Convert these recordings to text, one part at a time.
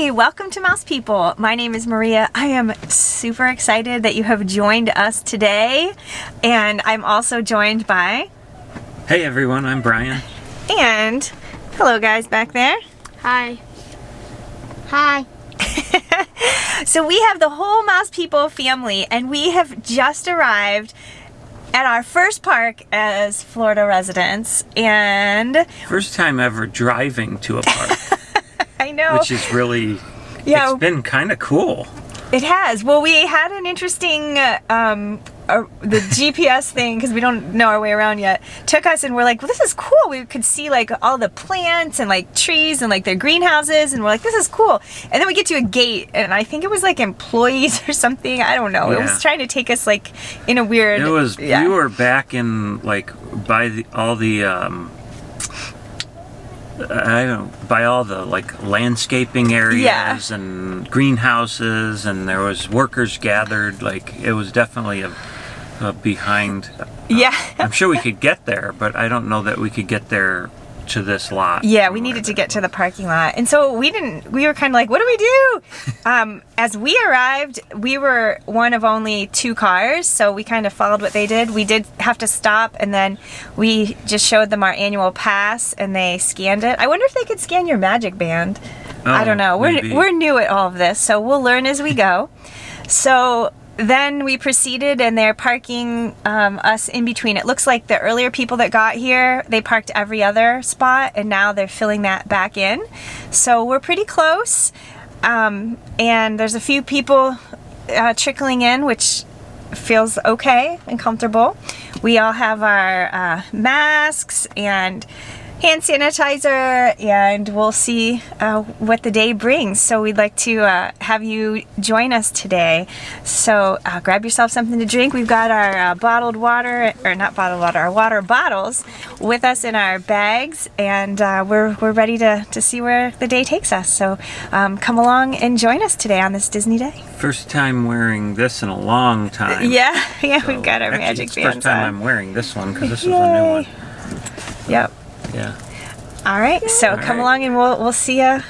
Hi, welcome to Mouse People. My name is Maria. I am super excited that you have joined us today, and I'm also joined by... Hey everyone, I'm Brian. And hello guys back there. Hi. Hi. So we have the whole Mouse People family, and we have just arrived at our first park as Florida residents, and... First time ever driving to a park. I know. Which is really, yeah, it's been kind of cool. It has. Well, we had an interesting, the GPS thing, because we don't know our way around yet, took us and we're like, well, this is cool. We could see like all the plants and like trees and like their greenhouses, and we're like, this is cool. And then we get to a gate, and I think it was like employees or something. I don't know. Yeah. It was trying to take us like in a weird... It was, yeah. We were back in like by all the like landscaping areas, yeah, and greenhouses, and there was workers gathered. Like it was definitely a behind. Yeah. I'm sure we could get there, but I don't know that we could get there to this lot. Yeah, we needed to get to the parking lot. And so we were kind of like, what do we do? As we arrived, we were one of only 2 cars, so we kind of followed what they did. We did have to stop, and then we just showed them our annual pass, and they scanned it. I wonder if they could scan your Magic Band. Oh, I don't know. We're new at all of this, so we'll learn as we go. So then we proceeded, and they're parking us in between. It looks like the earlier people that got here, they parked every other spot, and now they're filling that back in. So we're pretty close, and there's a few people trickling in, which feels okay and comfortable. We all have our masks and hand sanitizer, and we'll see what the day brings. So we'd like to have you join us today. So grab yourself something to drink. We've got our bottled water, or not bottled water, our water bottles with us in our bags, and we're ready to see where the day takes us. So come along and join us today on this Disney day. First time wearing this in a long time. Yeah, so, we've got our Magic Bands on. First time I'm wearing this one, because this is a new one. Yep. Yeah. All right, so come along and we'll see you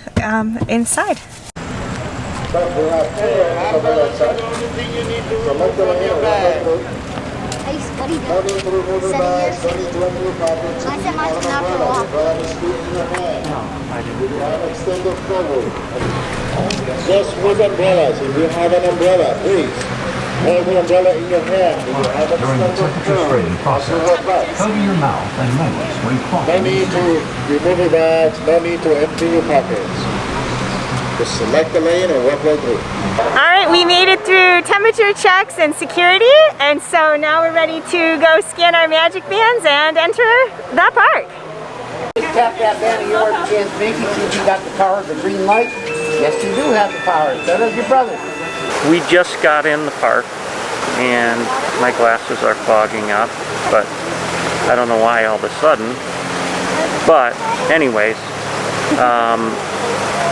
inside. Just with umbrellas. If you have an umbrella, please. Hold the umbrella in your hand. During the temperature-trading process, cover your mouth and nose when coughing. No need to remove your bags, no need to empty your pockets. Just select the lane and walk right through. All right, we made it through temperature checks and security, and so now we're ready to go scan our Magic Bands and enter the park. Just tap that band of yours against Mickey, see if you got the power of the green light. Yes, you do have the power. So does your brother. We just got in the park, and my glasses are fogging up, but I don't know why all of a sudden. But anyways,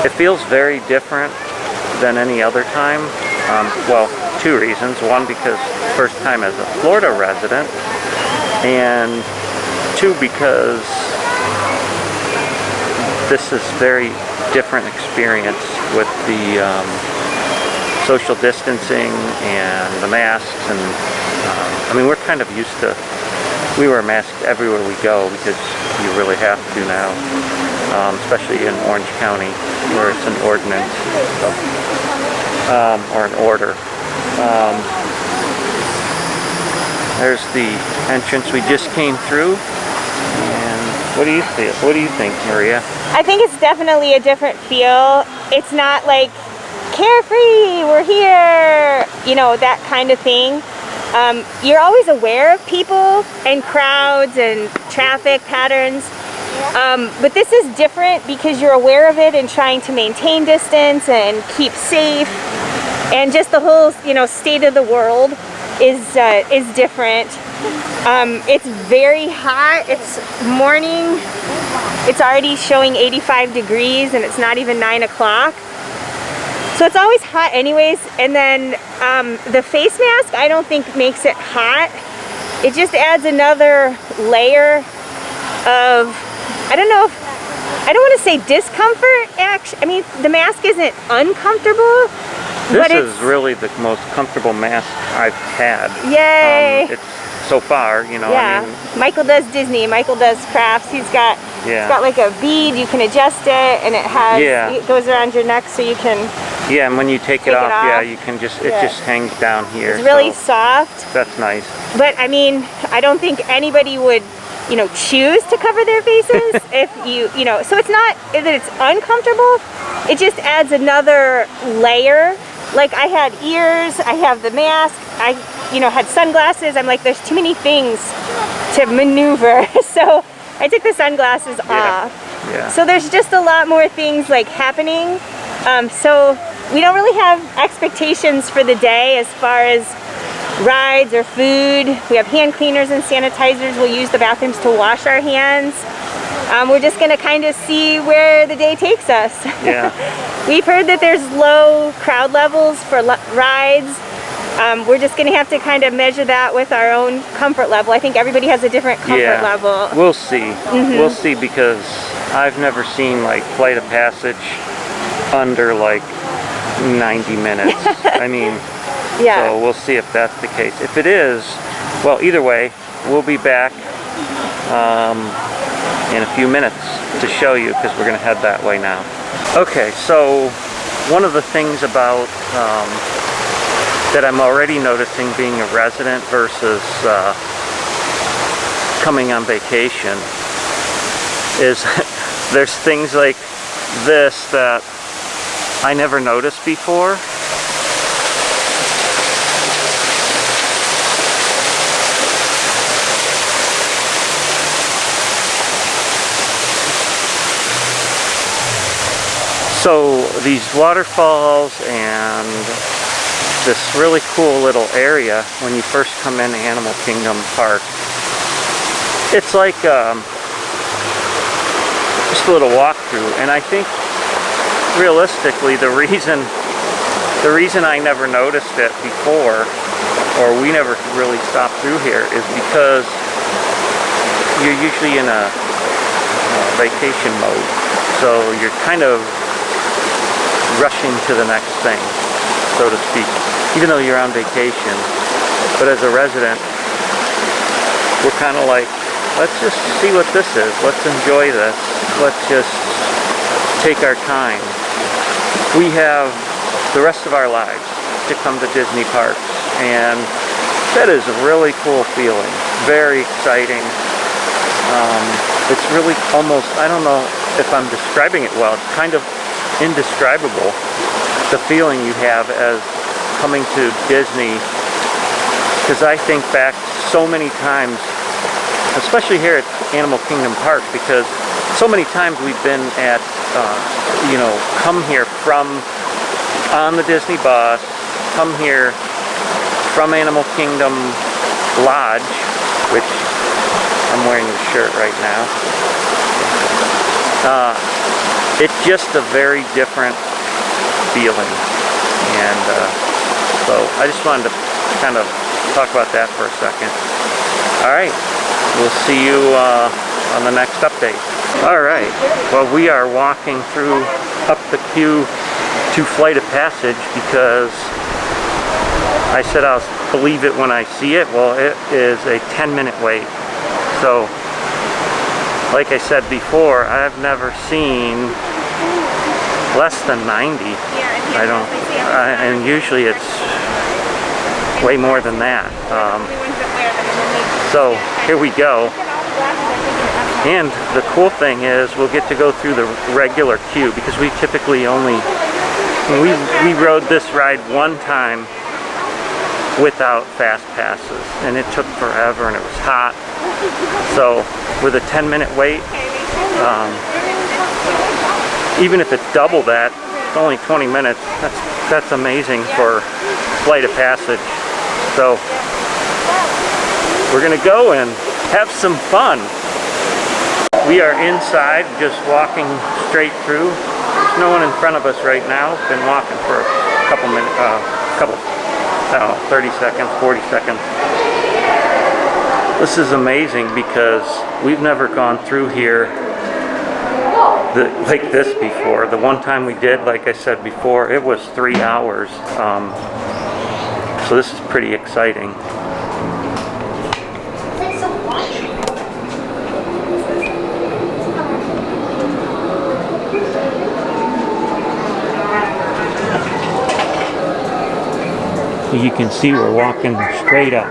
it feels very different than any other time. Well, 2 reasons. One, because first time as a Florida resident, and 2, because this is very different experience with the social distancing and the masks, and I mean, we're kind of used to, we wear masks everywhere we go because you really have to now, especially in Orange County where it's an ordinance, so, or an order. There's the entrance we just came through, and what do you think? What do you think, Maria? I think it's definitely a different feel. It's not like carefree, we're here, you know, that kind of thing. You're always aware of people and crowds and traffic patterns, but this is different because you're aware of it and trying to maintain distance and keep safe, and just the whole, you know, state of the world is different. It's very hot. It's morning. It's already showing 85 degrees, and it's not even 9 o'clock. So it's always hot anyways, and then the face mask I don't think makes it hot. It just adds another layer of, I don't know if I don't want to say discomfort, actually. I mean, the mask isn't uncomfortable, This but it's... is really the most comfortable mask I've had. Yay! It's so far, you know. Yeah, I mean, Michael does Disney. Michael does crafts. He's got like a bead. You can adjust it, and it has it goes around your neck, so you can. Yeah, and when you take it off, yeah, you can just it just hangs down here. It's really soft. That's nice. But I mean, I don't think anybody would, you know, choose to cover their faces if you know. So it's not that it's uncomfortable. It just adds another layer. Like I had ears, I have the mask, I, you know, had sunglasses. I'm like, there's too many things to maneuver. So I took the sunglasses off. Yeah. So there's just a lot more things like happening. So we don't really have expectations for the day as far as rides or food. We have hand cleaners and sanitizers. We'll use the bathrooms to wash our hands. We're just gonna kind of see where the day takes us. Yeah. We've heard that there's low crowd levels for rides. We're just gonna have to kind of measure that with our own comfort level. I think everybody has a different comfort level. We'll see. We'll see, because I've never seen like Flight of Passage under like 90 minutes. I mean, so we'll see if that's the case. If it is, well, either way, we'll be back in a few minutes to show you, because we're going to head that way now. Okay, so one of the things about that I'm already noticing being a resident versus coming on vacation is there's things like this that I never noticed before. So these waterfalls and this really cool little area when you first come into Animal Kingdom Park, it's like just a little walkthrough. And I think realistically the reason I never noticed it before, or we never really stopped through here, is because you're usually in a vacation mode, so you're kind of rushing to the next thing, so to speak, even though you're on vacation. But as a resident, we're kind of like, let's just see what this is, let's enjoy this, let's just take our time. We have the rest of our lives to come to Disney parks, and that is a really cool feeling, very exciting. It's really almost, I don't know if I'm describing it well, it's kind of indescribable, the feeling you have as coming to Disney, because I think back so many times, especially here at Animal Kingdom Park, because so many times we've been at, you know, come here from on the Disney bus, come here from Animal Kingdom Lodge, which I'm wearing the shirt right now. It's just a very different feeling, and so I just wanted to kind of talk about that for a second. Alright, we'll see you on the next update. Alright, well, we are walking through up the queue to Flight of Passage, because I said I'll believe it when I see it. Well, it is a 10-minute wait. So, like I said before, I've never seen less than 90. I don't, and usually it's way more than that. So here we go. And the cool thing is we'll get to go through the regular queue, because we typically only, we rode this ride one time without fast passes, and it took forever and it was hot. So with a 10-minute wait, even if it's double that, it's only 20 minutes. That's amazing for Flight of Passage. So we're gonna go and have some fun. We are inside, just walking straight through. There's no one in front of us right now. Been walking for a couple minutes, I don't know, 30 seconds, 40 seconds. This is amazing, because we've never gone through here like this before. The one time we did, like I said before, it was 3 hours. So this is pretty exciting. You can see we're walking straight up.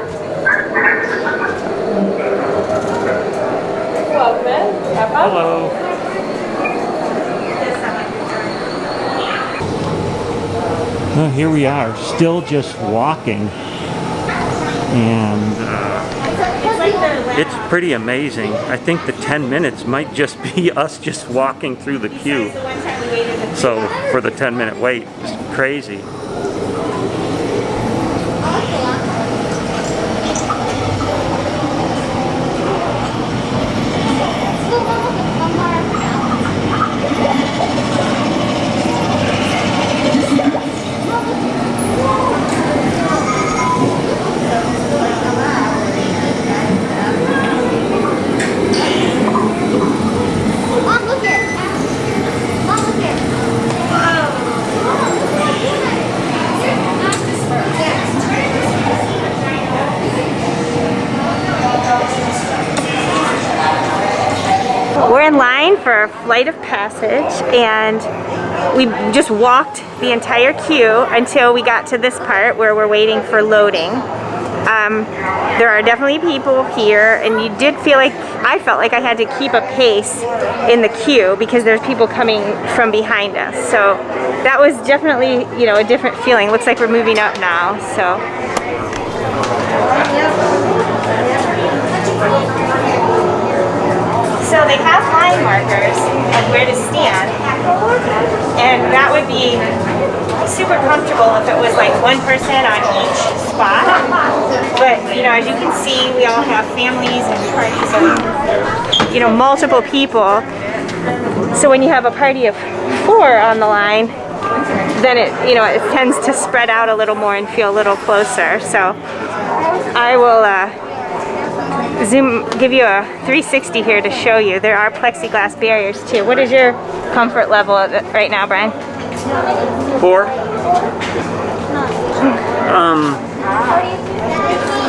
Hello. Well, here we are, still just walking, and it's pretty amazing. I think the 10 minutes might just be us just walking through the queue. So for the 10-minute wait, it's crazy. We're in line for a flight of passage, and we just walked the entire queue until we got to this part where we're waiting for loading. There are definitely people here, and you did feel like, I felt like I had to keep a pace in the queue because there's people coming from behind us. So that was definitely, you know, a different feeling. Looks like we're moving up now, so. So they have line markers of where to stand, and that would be super comfortable if it was like one person on each spot. But you know, as you can see, we all have families and parties of, you know, multiple people. So when you have a party of 4 on the line, then it, you know, it tends to spread out a little more and feel a little closer. So I will give you a 360 here to show you. There are plexiglass barriers too. What is your comfort level right now, Brian? 4.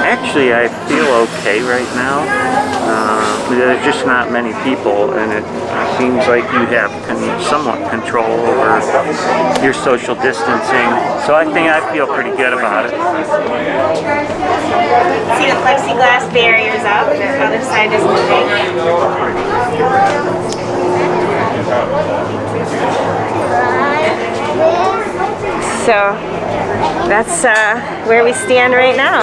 Actually, I feel okay right now. There's just not many people, and it seems like you have somewhat control over your social distancing. So I think I feel pretty good about it. See the plexiglass barriers up, and the other side is moving. So that's where we stand right now.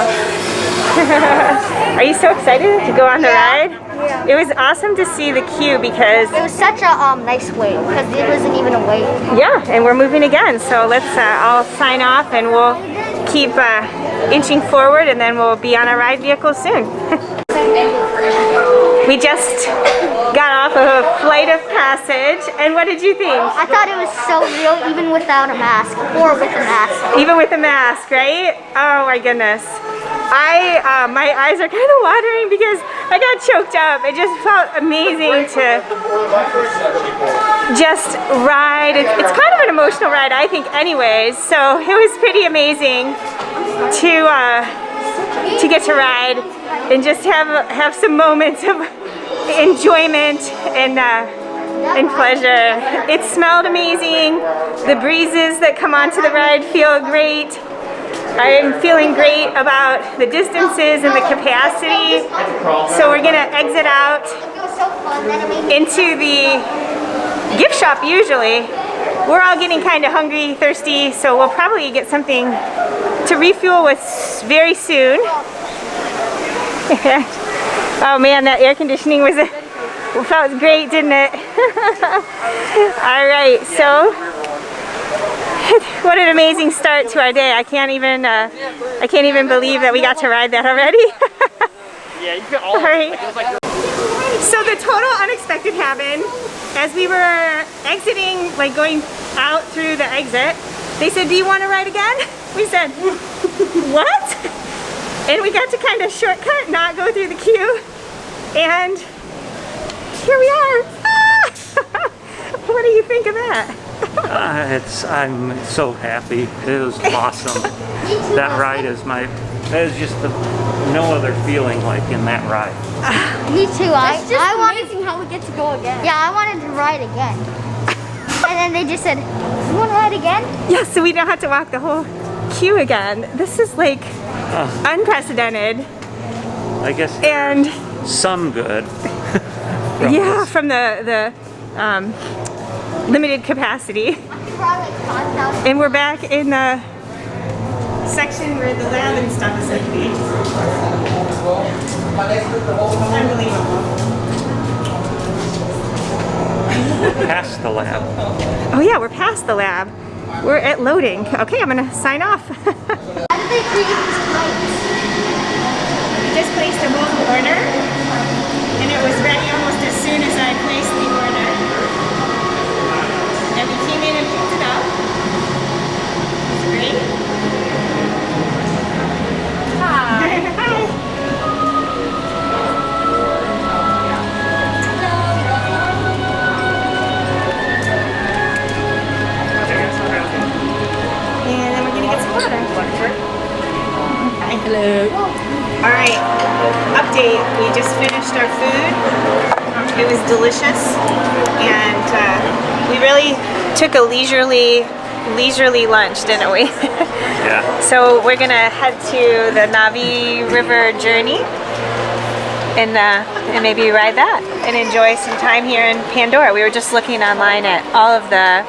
Are you so excited to go on the ride? Yeah. It was awesome to see the queue because it was such a nice wait because it wasn't even a wait. Yeah, and we're moving again. So let's all sign off, and we'll keep inching forward, and then we'll be on a ride vehicle soon. We just got off of a flight of passage, and what did you think? I thought it was so real, even without a mask, or with a mask. Even with a mask, right? Oh my goodness. My eyes are kind of watering because I got choked up. It just felt amazing to just ride. It's kind of an emotional ride, I think, anyways. So it was pretty amazing to get to ride and just have some moments of enjoyment and pleasure. It smelled amazing. The breezes that come onto the ride feel great. I'm feeling great about the distances and the capacity. So we're gonna exit out into the gift shop usually. We're all getting kind of hungry, thirsty, so we'll probably get something to refuel with very soon. Oh man, that air conditioning felt great, didn't it? All right, so what an amazing start to our day. I can't even believe that we got to ride that already. Yeah, you can all right. So the total unexpected happened as we were exiting, like going out through the exit. They said, "Do you want to ride again?" We said, "What?" And we got to kind of shortcut, not go through the queue, and here we are. What do you think of that? I'm so happy. It was awesome. That ride is there's just no other feeling like in that ride. Me too. I wanted how we get to go again. Yeah, I wanted to ride again. And then they just said, "You want to ride again?" Yeah, so we don't have to walk the whole queue again. This is like unprecedented. I guess And some good. yeah, from the limited capacity. And we're back in the section where the lab and stuff is going to be. Unbelievable. Past the lab. Oh yeah, we're past the lab. We're at loading. Okay, I'm gonna sign off. How did they create these lights? We just placed a mobile order, and it was ready almost as soon as I placed the order. And we came in and picked it up. It's great. Hi. Hi. And then we're gonna get some water. Hi. Hello. All right. Update. We just finished our food. It was delicious, and we really took a leisurely lunch, didn't we? Yeah. So we're gonna head to the Navi River journey, and maybe ride that and enjoy some time here in Pandora. We were just looking online at all of the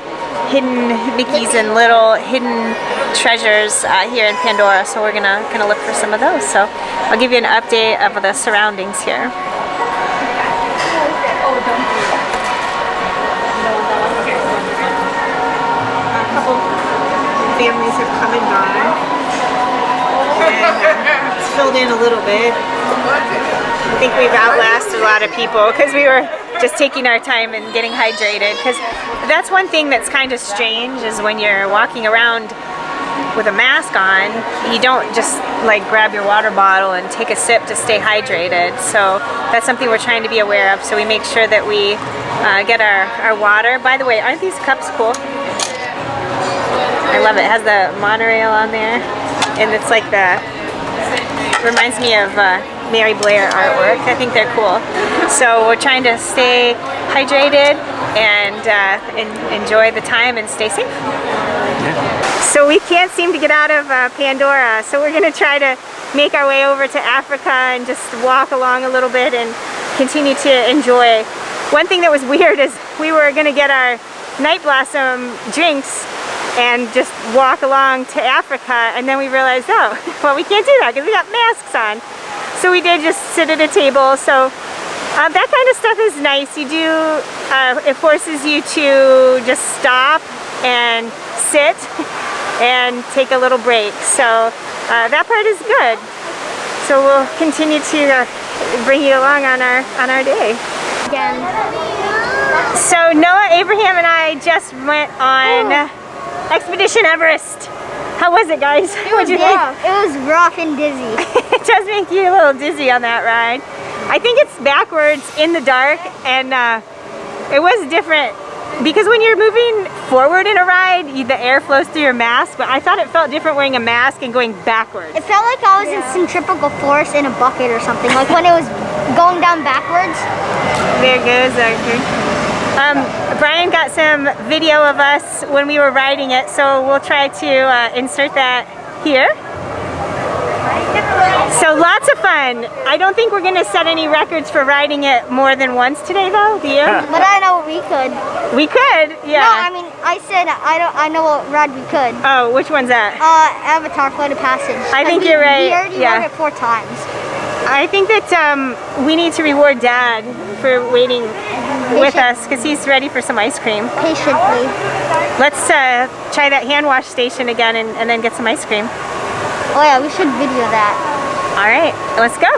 hidden Mickeys and little hidden treasures here in Pandora, so we're gonna look for some of those. So I'll give you an update of the surroundings here. A couple families have come and gone, and it's filled in a little bit. I think we've outlasted a lot of people because we were just taking our time and getting hydrated, because that's one thing that's kind of strange, is when you're walking around with a mask on, you don't just like grab your water bottle and take a sip to stay hydrated. So that's something we're trying to be aware of, so we make sure that we get our water. By the way, aren't these cups cool? I love it. It has the monorail on there, and it's like reminds me of Mary Blair artwork. I think they're cool. So we're trying to stay hydrated and enjoy the time and stay safe. Yeah. So we can't seem to get out of Pandora, so we're going to try to make our way over to Africa and just walk along a little bit and continue to enjoy. One thing that was weird is we were going to get our Night Blossom drinks and just walk along to Africa, and then we realized, oh, well, we can't do that because we got masks on. So we did just sit at a table. So that kind of stuff is nice. You do, it forces you to just stop and sit and take a little break. So that part is good. So we'll continue to bring you along on our day. Again. So Noah, Abraham, and I just went on Expedition Everest. How was it, guys? What'd you think? It was rough and dizzy. It does make you a little dizzy on that ride. I think it's backwards in the dark, and it was different because when you're moving forward in a ride, the air flows through your mask, but I thought it felt different wearing a mask and going backwards. It felt like I was in centrifugal force in a bucket or something, like when it was going down backwards. There goes our Brian got some video of us when we were riding it, so we'll try to insert that here. So lots of fun. I don't think we're going to set any records for riding it more than once today, though, do you? But I know we could. We could, yeah. No, I mean, I said I know what ride we could. Oh, which one's that? Avatar Flight of Passage. I think you're right. We already rode it 4 times. I think that we need to reward Dad for waiting with us because he's ready for some ice cream. Patiently. Let's try that hand wash station again and then get some ice cream. Oh yeah, we should video that. All right, let's go.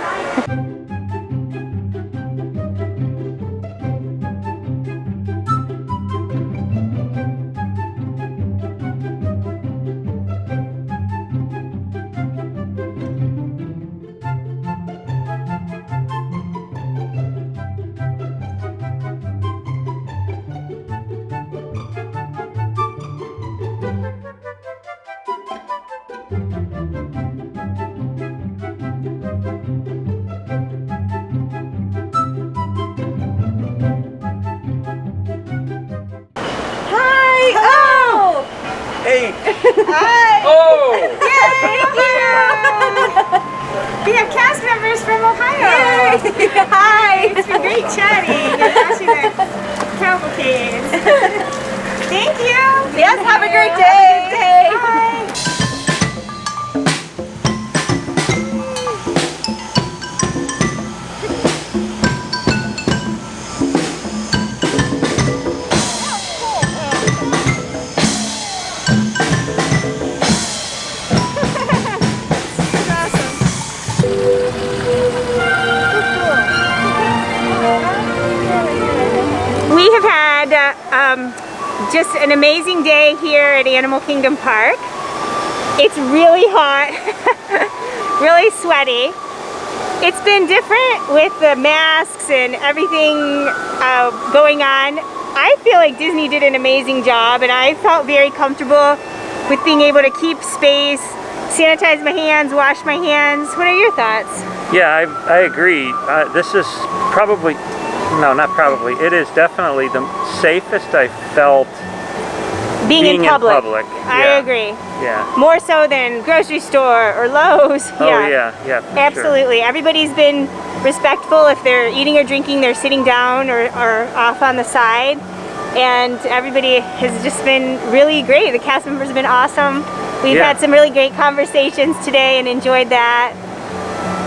Hi. Oh! We have cast members from Ohio. Hi. It's been great chatting and watching the cavalcades. Thank you. Yes, have a great day. Bye. We have had just an amazing day here at Animal Kingdom Park. It's really hot, really sweaty. It's been different with the masks and everything going on. I feel like Disney did an amazing job, and I felt very comfortable with being able to keep space, sanitize my hands, wash my hands. What are your thoughts? Yeah, I agree. This is probably, no, not probably, it is definitely the safest I felt Being in public. I Yeah. agree. Yeah. More so than grocery store or Lowe's. Oh yeah, yeah. for Absolutely. Everybody's been respectful. If they're eating or drinking, they're sitting down or off on the side. And everybody has just been really great. The cast members have been awesome. We've Yeah. had some really great conversations today and enjoyed that.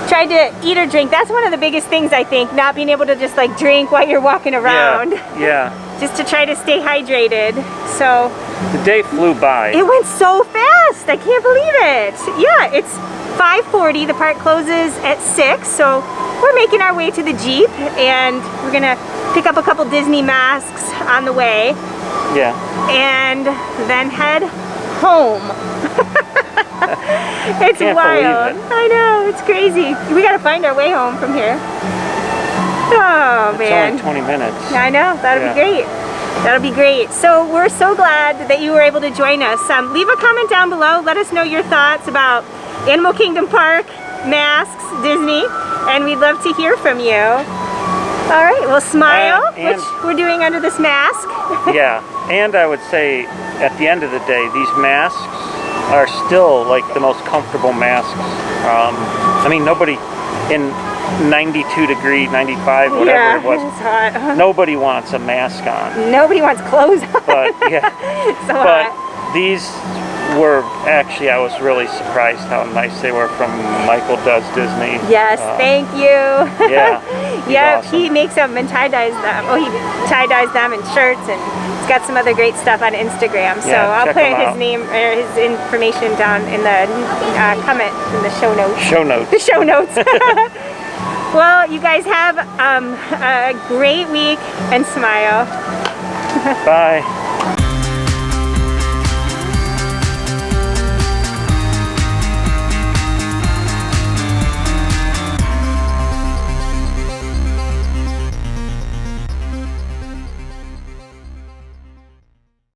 Tried to eat or drink. That's one of the biggest things, I think, not being able to just like drink while you're walking Sure. around. Yeah. Just to try to stay hydrated. So The day flew by. it went so fast. I can't believe it. Yeah, it's 5:40. The park closes at 6, so we're making our way to the Jeep, and we're gonna pick up a couple Disney masks on the way, Yeah. and then head home. It's Can't wild. believe it. I know, it's crazy. We gotta find our way home from here. Oh It's man. only 20 minutes. I know, that'll Yeah. be great. That'll be great. So we're so glad that you were able to join us. Leave a comment down below. Let us know your thoughts about Animal Kingdom Park, masks, Disney, and we'd love to hear from you. All right, well, smile, And- which we're doing under this mask. Yeah, and I would say at the end of the day, these masks are still like the most comfortable masks. I mean, nobody in 92 degree, 95, whatever Yeah, it was, it's hot. nobody wants a mask on. Nobody wants clothes on. But yeah, So but hot. these were actually, I was really surprised how nice they were from Michael Does Disney. Yes, thank you. Yeah, he's Yeah, awesome. he makes them and tie-dyes them. Oh, he tie-dyes them in shirts, and he's got some other great stuff on Instagram. So Yeah, I'll check put him his out. name or his information down in the comment in the show notes. Show notes. The show notes. Well, you guys have a great week and smile. Bye.